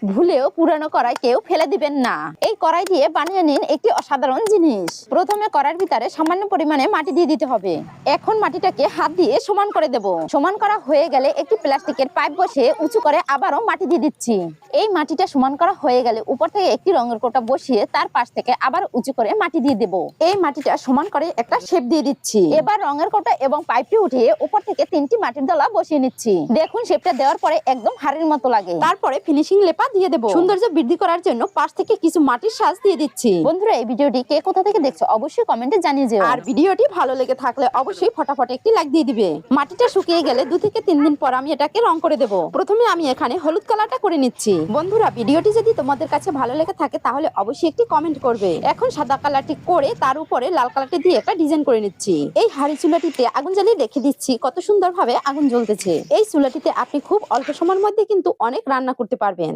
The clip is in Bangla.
ভুলেও পুরানো কড়াই কেউ ফেলে দিবেন না। এই কড়াই দিয়ে বানিয়ে নিন একটি অসাধারণ জিনিস। প্রথমে কড়াইয়ের ভিতরে সামান্য পরিমাণে মাটি দিয়ে দিতে হবে। এখন মাটিটাকে হাত দিয়ে সমান করে দেব। সমান করা হয়ে গেলে একটি প্লাস্টিকের পাইপ বসিয়ে উঁচু করে আবারও মাটি দিয়ে দিচ্ছি। এই মাটিটা সমান করা হয়ে গেলে উপর থেকে একটি রঙের কোটা বসিয়ে তার পাশ থেকে আবার উঁচু করে মাটি দিয়ে দেব। এই মাটিটা সমান করে একটা শেপ দিয়ে দিচ্ছি। এবার রঙের কোটা এবং পাইপটি উঠিয়ে উপর থেকে 3টি মাটির দলা বসিয়ে নিচ্ছি। দেখুন শেপটা দেওয়ার পরে একদম হাড়ির মতো লাগে। তারপরে ফিনিশিং লেপা দিয়ে দেব। সৌন্দর্য বৃদ্ধি করার জন্য পাশ থেকে কিছু মাটির সাজ দিয়ে দিচ্ছি। বন্ধুরা, এই ভিডিওটি কে কোথা থেকে দেখছো অবশ্যই কমেন্টে জানিয়ে যেও। আর ভিডিওটি ভালো লেগে থাকলে অবশ্যই ফটাফট একটি লাইক দিয়ে দিবে। মাটিটা শুকিয়ে গেলে 2 থেকে 3 দিন পর আমি এটাকে রং করে দেব। প্রথমে আমি এখানে হলুদ কালারটা করে নিচ্ছি। বন্ধুরা, ভিডিওটি যদি তোমাদের কাছে ভালো লেগে থাকে তাহলে অবশ্যই একটি কমেন্ট করবে। এখন সাদা কালারটি করে তার উপরে লাল কালারটি দিয়ে একটা ডিজাইন করে নিচ্ছি। এই হাড়ি চুলাটিতে আগুন জ্বালিয়ে রেখে দিচ্ছি। কত সুন্দরভাবে আগুন জ্বলতেছে। এই চুলাটিতে আপনি খুব অল্প সময়ের মধ্যে কিন্তু অনেক রান্না করতে পারবেন।